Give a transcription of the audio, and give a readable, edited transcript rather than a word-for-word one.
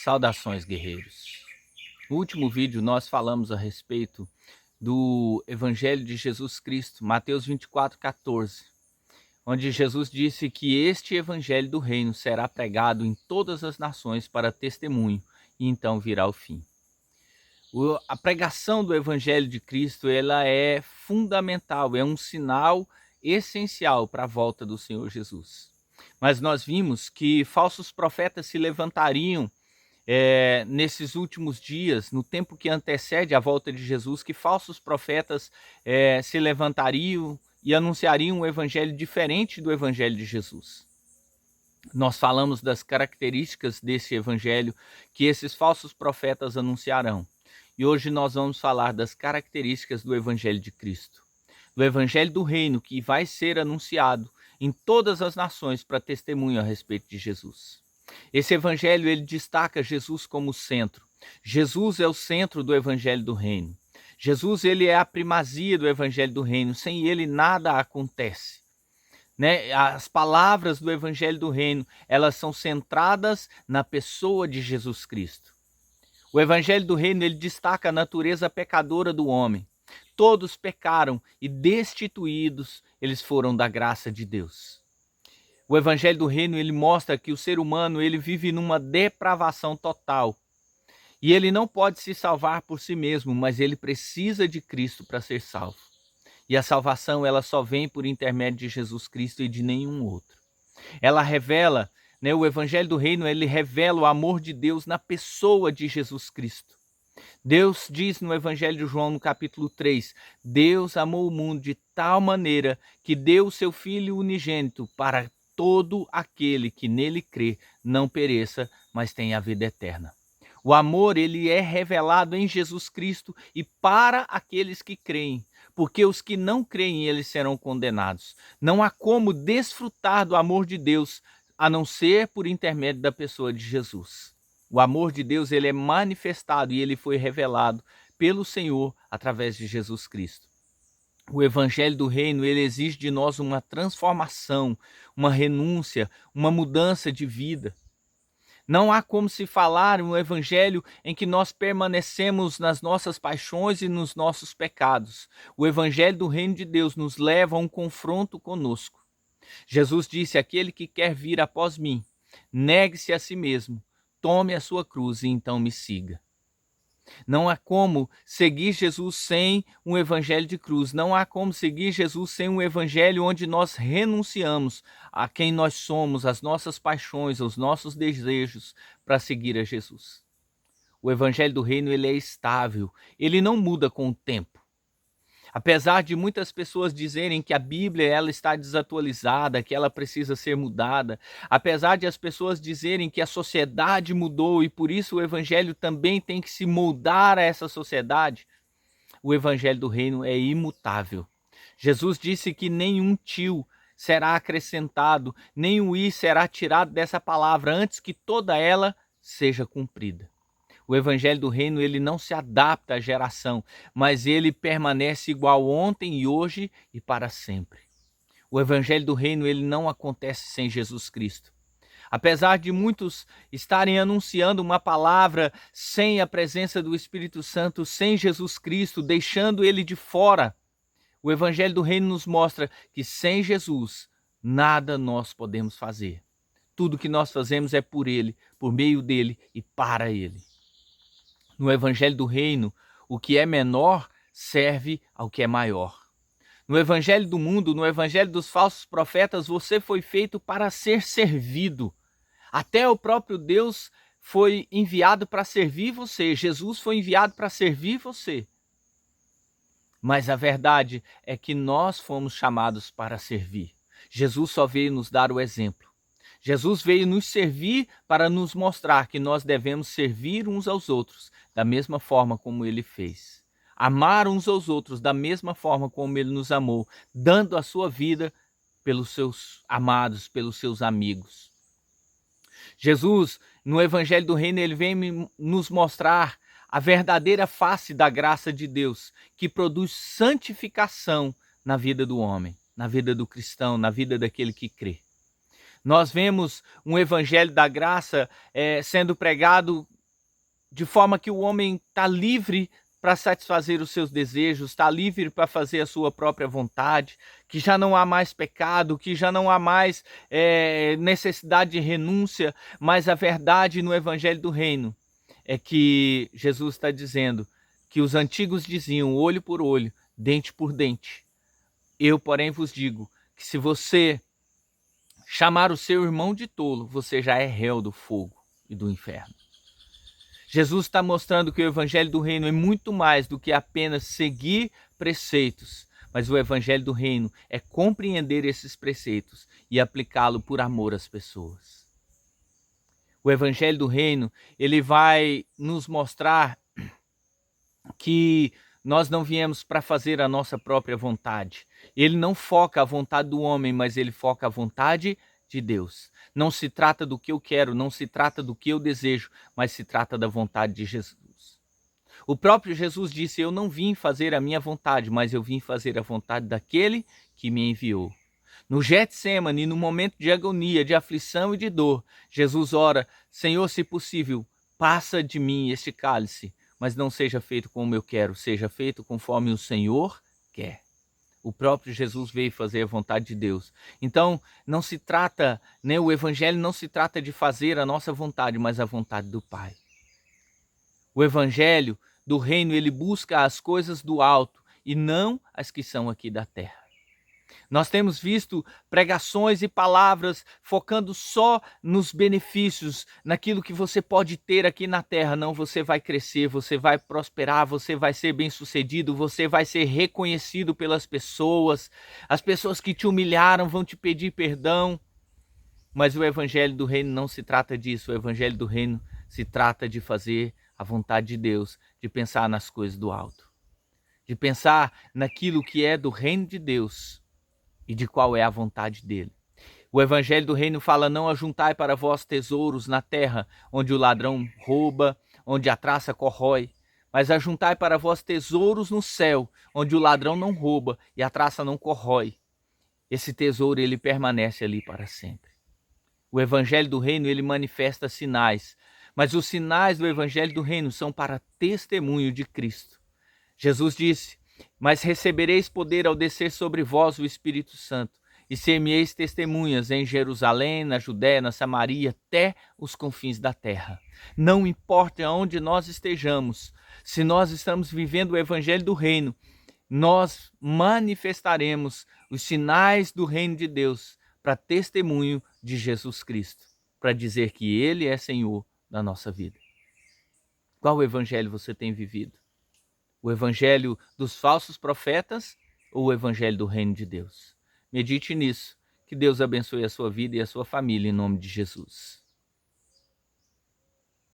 Saudações, guerreiros. No último vídeo nós falamos a respeito do Evangelho de Jesus Cristo, Mateus 24:14, onde Jesus disse que este Evangelho do Reino será pregado em todas as nações para testemunho, e então virá o fim. A pregação do Evangelho de Cristo, ela é fundamental, é um sinal essencial para a volta do Senhor Jesus. Mas nós vimos que falsos profetas se levantariam nesses últimos dias, no tempo que antecede a volta de Jesus, que falsos profetas se levantariam e anunciariam um evangelho diferente do evangelho de Jesus. Nós falamos das características desse evangelho que esses falsos profetas anunciarão. E hoje nós vamos falar das características do evangelho de Cristo, do evangelho do reino que vai ser anunciado em todas as nações para testemunho a respeito de Jesus. Esse evangelho, ele destaca Jesus como centro. Jesus é o centro do evangelho do reino. Jesus, ele é a primazia do evangelho do reino. Sem ele nada acontece. As palavras do evangelho do reino, elas são centradas na pessoa de Jesus Cristo. O evangelho do reino, ele destaca a natureza pecadora do homem. Todos pecaram e destituídos eles foram da graça de Deus. O evangelho do reino, ele mostra que o ser humano, ele vive numa depravação total. E ele não pode se salvar por si mesmo, mas ele precisa de Cristo para ser salvo. E a salvação, ela só vem por intermédio de Jesus Cristo e de nenhum outro. Ela revela, o evangelho do reino, ele revela o amor de Deus na pessoa de Jesus Cristo. Deus diz no evangelho de João, no capítulo 3, Deus amou o mundo de tal maneira que deu o seu Filho unigênito para todo aquele que nele crê não pereça, mas tenha a vida eterna. O amor, ele é revelado em Jesus Cristo e para aqueles que creem, porque os que não creem, eles serão condenados. Não há como desfrutar do amor de Deus, a não ser por intermédio da pessoa de Jesus. O amor de Deus, ele é manifestado e ele foi revelado pelo Senhor através de Jesus Cristo. O evangelho do reino, ele exige de nós uma transformação, uma renúncia, uma mudança de vida. Não há como se falar um evangelho em que nós permanecemos nas nossas paixões e nos nossos pecados. O evangelho do reino de Deus nos leva a um confronto conosco. Jesus disse: aquele que quer vir após mim, negue-se a si mesmo, tome a sua cruz e então me siga. Não há como seguir Jesus sem um evangelho de cruz. Não há como seguir Jesus sem um evangelho onde nós renunciamos a quem nós somos, as nossas paixões, os nossos desejos para seguir a Jesus. O evangelho do reino, ele é estável, ele não muda com o tempo. Apesar de muitas pessoas dizerem que a Bíblia ela está desatualizada, que ela precisa ser mudada, apesar de as pessoas dizerem que a sociedade mudou e por isso o evangelho também tem que se moldar a essa sociedade, o evangelho do reino é imutável. Jesus disse que nenhum tio será acrescentado, nenhum i será tirado dessa palavra antes que toda ela seja cumprida. O evangelho do reino, ele não se adapta à geração, mas ele permanece igual ontem e hoje e para sempre. O evangelho do reino, ele não acontece sem Jesus Cristo. Apesar de muitos estarem anunciando uma palavra sem a presença do Espírito Santo, sem Jesus Cristo, deixando ele de fora, o evangelho do reino nos mostra que sem Jesus, nada nós podemos fazer. Tudo que nós fazemos é por ele, por meio dele e para ele. No evangelho do reino, o que é menor serve ao que é maior. No evangelho do mundo, no evangelho dos falsos profetas, você foi feito para ser servido. Até o próprio Deus foi enviado para servir você. Jesus foi enviado para servir você. Mas a verdade é que nós fomos chamados para servir. Jesus só veio nos dar o exemplo. Jesus veio nos servir para nos mostrar que nós devemos servir uns aos outros da mesma forma como ele fez. Amar uns aos outros da mesma forma como ele nos amou, dando a sua vida pelos seus amados, pelos seus amigos. Jesus, no evangelho do reino, ele vem nos mostrar a verdadeira face da graça de Deus, que produz santificação na vida do homem, na vida do cristão, na vida daquele que crê. Nós vemos um evangelho da graça sendo pregado de forma que o homem está livre para satisfazer os seus desejos, está livre para fazer a sua própria vontade, que já não há mais pecado, que já não há mais necessidade de renúncia, mas a verdade no Evangelho do Reino é que Jesus está dizendo que os antigos diziam olho por olho, dente por dente. Eu, porém, vos digo que se você chamar o seu irmão de tolo, você já é réu do fogo e do inferno. Jesus está mostrando que o Evangelho do Reino é muito mais do que apenas seguir preceitos, mas o Evangelho do Reino é compreender esses preceitos e aplicá-lo por amor às pessoas. O Evangelho do Reino, ele vai nos mostrar que nós não viemos para fazer a nossa própria vontade. Ele não foca a vontade do homem, mas ele foca a vontade de Deus. Não se trata do que eu quero, não se trata do que eu desejo, mas se trata da vontade de Jesus. O próprio Jesus disse, eu não vim fazer a minha vontade, mas eu vim fazer a vontade daquele que me enviou. No Getsêmani, no momento de agonia, de aflição e de dor, Jesus ora, Senhor, se possível, passa de mim este cálice, mas não seja feito como eu quero, seja feito conforme o Senhor quer. O próprio Jesus veio fazer a vontade de Deus. Então, não se trata, o Evangelho não se trata de fazer a nossa vontade, mas a vontade do Pai. O Evangelho do Reino, ele busca as coisas do alto e não as que são aqui da terra. Nós temos visto pregações e palavras focando só nos benefícios, naquilo que você pode ter aqui na terra. Não, você vai crescer, você vai prosperar, você vai ser bem-sucedido, você vai ser reconhecido pelas pessoas. As pessoas que te humilharam vão te pedir perdão. Mas o Evangelho do Reino não se trata disso. O Evangelho do Reino se trata de fazer a vontade de Deus, de pensar nas coisas do alto, de pensar naquilo que é do Reino de Deus e de qual é a vontade dele. O Evangelho do Reino fala, não ajuntai para vós tesouros na terra, onde o ladrão rouba, onde a traça corrói, mas ajuntai para vós tesouros no céu, onde o ladrão não rouba e a traça não corrói. Esse tesouro, ele permanece ali para sempre. O Evangelho do Reino, ele manifesta sinais, mas os sinais do Evangelho do Reino são para testemunho de Cristo. Jesus disse, mas recebereis poder ao descer sobre vós o Espírito Santo, e ser-me-eis testemunhas em Jerusalém, na Judéia, na Samaria, até os confins da terra. Não importa onde nós estejamos, se nós estamos vivendo o Evangelho do Reino, nós manifestaremos os sinais do Reino de Deus para testemunho de Jesus Cristo, para dizer que Ele é Senhor da nossa vida. Qual Evangelho você tem vivido? O Evangelho dos falsos profetas ou o Evangelho do Reino de Deus? Medite nisso. Que Deus abençoe a sua vida e a sua família em nome de Jesus.